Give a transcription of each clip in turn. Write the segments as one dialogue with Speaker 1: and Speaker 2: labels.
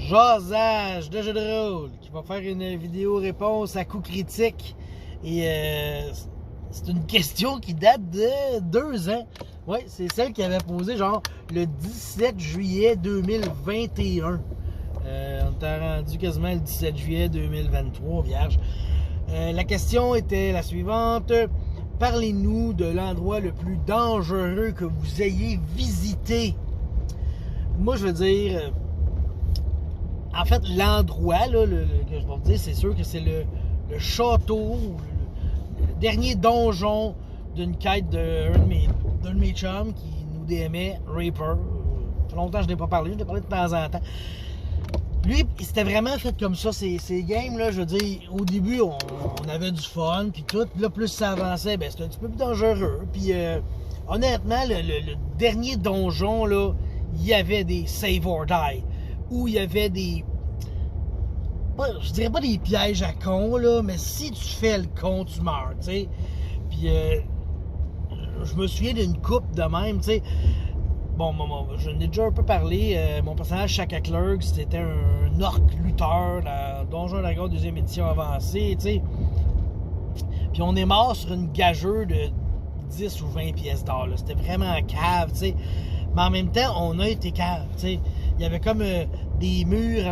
Speaker 1: Jasage de jeu de rôle qui va faire une vidéo réponse à coups critiques. Et c'est une question qui date de 2 ans. Oui, c'est celle qui avait posé genre le 17 juillet 2021. On était rendu quasiment le 17 juillet 2023, vierge. La question était la suivante. Parlez-nous de l'endroit le plus dangereux que vous ayez visité. Moi, je veux dire... en fait, l'endroit là, que je vais vous dire, c'est sûr que c'est le château, le dernier donjon d'une quête d'un de mes chums qui nous DMait, Reaper. Ça fait longtemps que je n'ai pas parlé, je l'ai parlé de temps en temps. Lui, c'était vraiment fait comme ça, ces games-là, je veux dire, au début, on avait du fun, puis tout, là, plus ça avançait, ben c'était un petit peu plus dangereux, puis honnêtement, le dernier donjon, là, il y avait des save or die, où il y avait des... je dirais pas des pièges à con, là, mais si tu fais le con, tu meurs, tu sais. Puis, je me souviens d'une coupe de même, tu sais. Bon, je n'ai déjà un peu parlé. Mon personnage, Shaka Clerk, c'était un orc lutteur dans Donjon Dragon 2e édition avancée, tu sais. Puis on est mort sur une gageure de 10 ou 20 pièces d'or, là. C'était vraiment cave, tu sais. Mais en même temps, on a été cave, tu sais. Il y avait comme des murs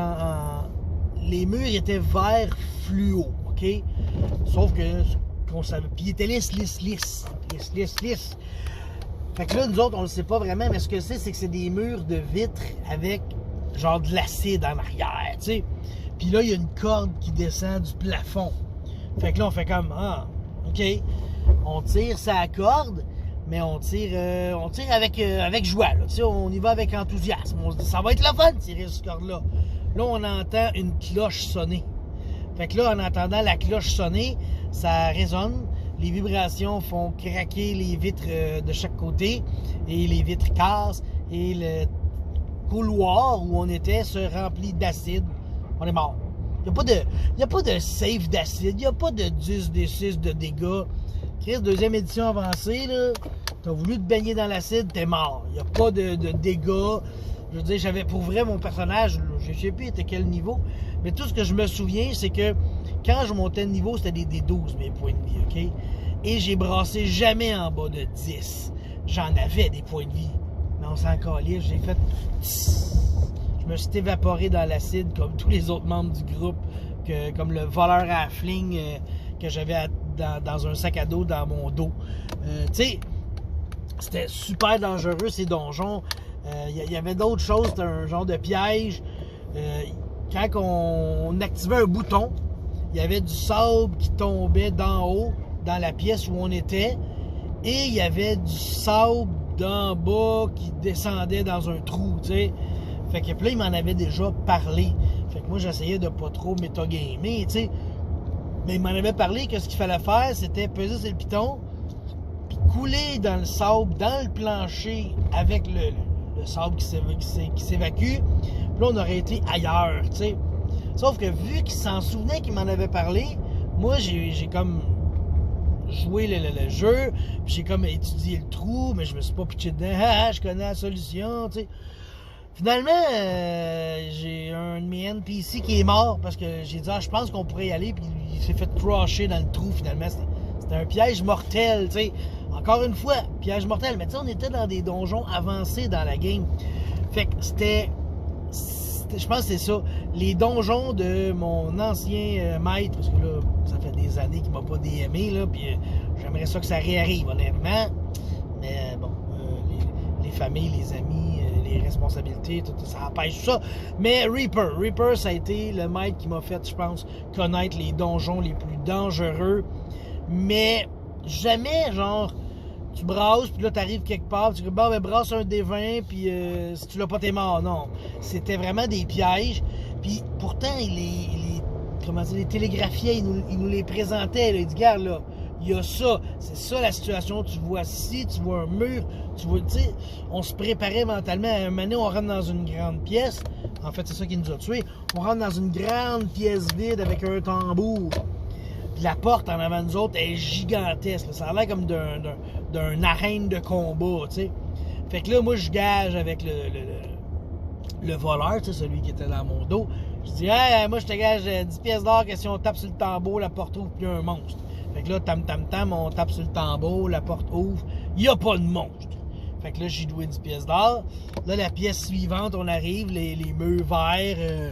Speaker 1: les murs étaient vert fluo, OK? Sauf que, on savait... Puis ils étaient lisses. Fait que là, nous autres, on le sait pas vraiment, mais ce que c'est que c'est des murs de vitre avec genre de l'acide en arrière, tu sais. Puis là, il y a une corde qui descend du plafond. Fait que là, on fait comme, ah, OK. On tire sa corde, mais on tire avec joie, là. Tu sais, on y va avec enthousiasme. On se dit, ça va être le fun de tirer ce corde-là. Là, on entend une cloche sonner. Fait que là, en entendant la cloche sonner, ça résonne. Les vibrations font craquer les vitres de chaque côté et les vitres cassent et le couloir où on était se remplit d'acide. On est mort. Il n'y a pas de save d'acide, il n'y a pas de 10d6 de dégâts. Chris, 2e édition avancée, là, t'as voulu te baigner dans l'acide, t'es mort. Il n'y a pas de dégâts. Je veux dire, j'avais pour vrai mon personnage, je ne sais plus était quel niveau, mais tout ce que je me souviens, c'est que quand je montais de niveau, c'était des 12 mes points de vie, OK? Et j'ai brassé jamais en bas de 10. J'en avais des points de vie. Mais on s'en calait, j'ai fait... Je me suis évaporé dans l'acide comme tous les autres membres du groupe, comme le voleur à fling que j'avais dans un sac à dos dans mon dos. Tu sais, c'était super dangereux ces donjons. Il y avait d'autres choses, c'était un genre de piège. Quand on activait un bouton, il y avait du sable qui tombait d'en haut dans la pièce où on était et il y avait du sable d'en bas qui descendait dans un trou, tu sais. Fait que là, il m'en avait déjà parlé. Fait que moi, j'essayais de pas trop métagamer, tu sais. Mais il m'en avait parlé que ce qu'il fallait faire, c'était peser sur le piton puis couler dans le sable, dans le plancher avec le sable qui s'évacue. Puis là, on aurait été ailleurs, tu sais. Sauf que vu qu'il s'en souvenait qu'il m'en avait parlé, moi, j'ai comme joué le jeu, puis j'ai comme étudié le trou, mais je me suis pas pitché dedans. Ah, je connais la solution, tu sais. Finalement, j'ai un de mes NPC qui est mort parce que j'ai dit, je pense qu'on pourrait y aller, puis il s'est fait crasher dans le trou, finalement. C'était un piège mortel, tu sais. Encore une fois, piège mortel. Mais tu sais, on était dans des donjons avancés dans la game. Fait que je pense que c'est ça. Les donjons de mon ancien maître, parce que là, ça fait des années qu'il m'a pas DMé, là, puis j'aimerais ça que ça réarrive, honnêtement. Mais bon, les familles, les amis, les responsabilités, tout ça empêche tout ça. Mais Reaper, ça a été le maître qui m'a fait, je pense, connaître les donjons les plus dangereux. Mais jamais, genre, tu brasses, puis là, t'arrives quelque part, tu dis, bon, ben, brasse un D20, puis si tu l'as pas, t'es mort. Non. C'était vraiment des pièges. Puis pourtant, les télégraphiaient, ils nous les présentaient. Là. Ils disent, regarde, là, il y a ça. C'est ça la situation. Tu vois ci, tu vois un mur, tu vois, tu sais, on se préparait mentalement. À un moment donné, on rentre dans une grande pièce. En fait, c'est ça qui nous a tués. On rentre dans une grande pièce vide avec un tambour. Puis la porte en avant de nous autres est gigantesque. Là. Ça a l'air comme d'un arène de combat, tu sais. Fait que là, moi, je gage avec le voleur, tu sais, celui qui était dans mon dos, je dis, hey, moi je te gage 10 pièces d'or que si on tape sur le tambour, la porte ouvre, puis il y a un monstre. Fait que là, tam, on tape sur le tambour, la porte ouvre, il n'y a pas de monstre. Fait que là, j'ai doué 10 pièces d'or. Là, la pièce suivante, on arrive, les murs verts,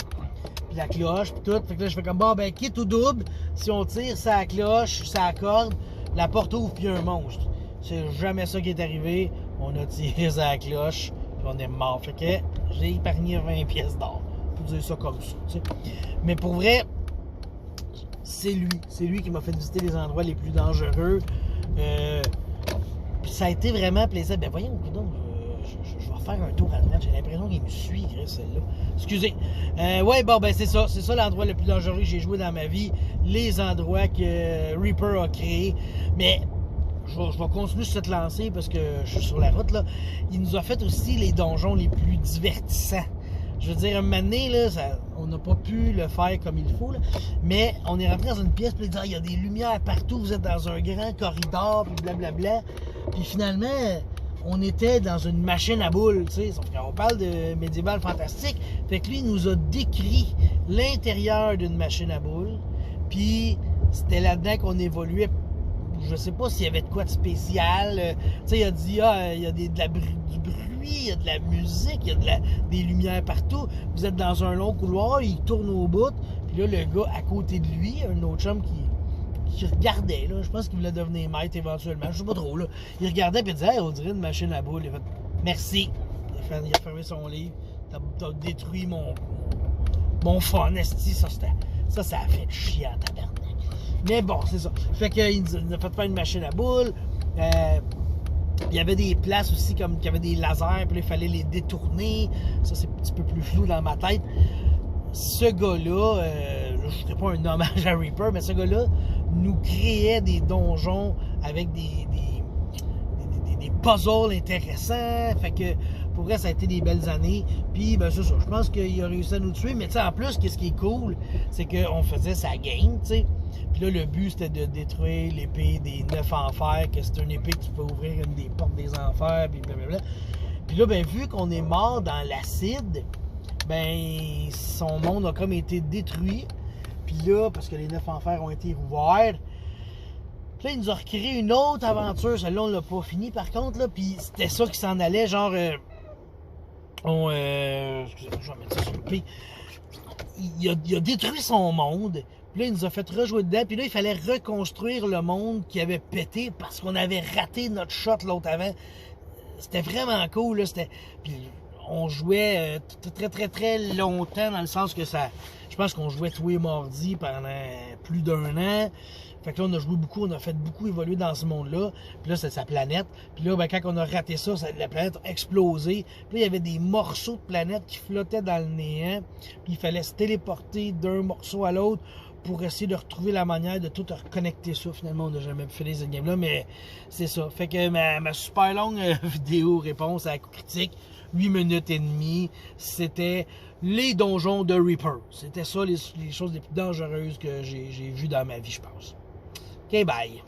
Speaker 1: puis la cloche, puis tout. Fait que là, je fais comme, bon, ben, quitte ou double, si on tire sa cloche, sa corde, la porte ouvre, puis il y a un monstre. C'est jamais ça qui est arrivé. On a tiré sa cloche, puis on est mort. Fait que j'ai épargné 20 pièces d'or. Pour dire ça comme ça, tu sais. Mais pour vrai, c'est lui qui m'a fait visiter les endroits les plus dangereux. Puis ça a été vraiment plaisant. Ben voyons, donc, je vais refaire un tour à droite. J'ai l'impression qu'il me suit, celle-là. Excusez. Ouais, bon, ben c'est ça. C'est ça l'endroit le plus dangereux que j'ai joué dans ma vie. Les endroits que Reaper a créés. Mais je vais continuer sur cette lancée parce que je suis sur la route, là. Il nous a fait aussi les donjons les plus divertissants. Je veux dire, un moment donné, là, on n'a pas pu le faire comme il faut, là, mais on est rentré dans une pièce, puis il y a des lumières partout, vous êtes dans un grand corridor, puis blablabla. Puis finalement, on était dans une machine à boules, tu sais. On parle de médiéval fantastique. Fait que lui, il nous a décrit l'intérieur d'une machine à boules, puis c'était là-dedans qu'on évoluait. Je sais pas s'il y avait de quoi de spécial. Tu sais, il a dit, il y a du bruit, il y a de la musique, il y a des lumières partout. Vous êtes dans un long couloir, il tourne au bout. Puis là, le gars à côté de lui, un autre chum qui regardait, là. Je pense qu'il voulait devenir maître éventuellement. Je sais pas trop, là. Il regardait et il disait, hey, on dirait une machine à boules. Il a fait, merci. Il a fermé son livre. T'as détruit mon fun, esti. Ça a fait chier à tabernacle. Mais bon, c'est ça. Fait qu'il nous a fait faire une machine à boules. Il y avait des places aussi comme qu'il y avait des lasers, puis là, il fallait les détourner. Ça, c'est un petit peu plus flou dans ma tête. Ce gars-là, je ne ferai pas un hommage à Reaper, mais ce gars-là nous créait des donjons avec des puzzles intéressants. Fait que pour vrai, ça a été des belles années. Puis, ben, c'est ça. Je pense qu'il a réussi à nous tuer. Mais tu sais, en plus, ce qui est cool, c'est qu'on faisait sa game, tu sais. Puis là, le but, c'était de détruire l'épée des 9 enfers, que c'est une épée qui peut ouvrir une des portes des enfers, puis blablabla. Puis là, ben, vu qu'on est mort dans l'acide, ben, son monde a comme été détruit. Puis là, parce que les 9 enfers ont été ouverts, puis là, il nous a recréé une autre aventure. Celle-là, on l'a pas fini, par contre, là. Puis c'était ça qui s'en allait, genre... excusez-moi, je vais mettre ça sur le P. Il a détruit son monde. Puis là, il nous a fait rejouer dedans. Puis là, il fallait reconstruire le monde qui avait pété parce qu'on avait raté notre shot l'autre avant. C'était vraiment cool, là. Puis on jouait très, très, très longtemps dans le sens que ça... Je pense qu'on jouait tous les mardis pendant plus d'1 an. Fait que là, on a joué beaucoup, on a fait beaucoup évoluer dans ce monde-là. Puis là, c'est sa planète. Puis là, ben, quand on a raté ça, la planète a explosé. Puis là, il y avait des morceaux de planète qui flottaient dans le néant. Puis il fallait se téléporter d'un morceau à l'autre pour essayer de retrouver la manière de tout reconnecter ça. Finalement, on n'a jamais fait cette game-là, mais c'est ça. Fait que ma super longue vidéo réponse à la critique, 8 minutes et demie, c'était les donjons de Reaper. C'était ça les choses les plus dangereuses que j'ai vues dans ma vie, je pense. OK, bye.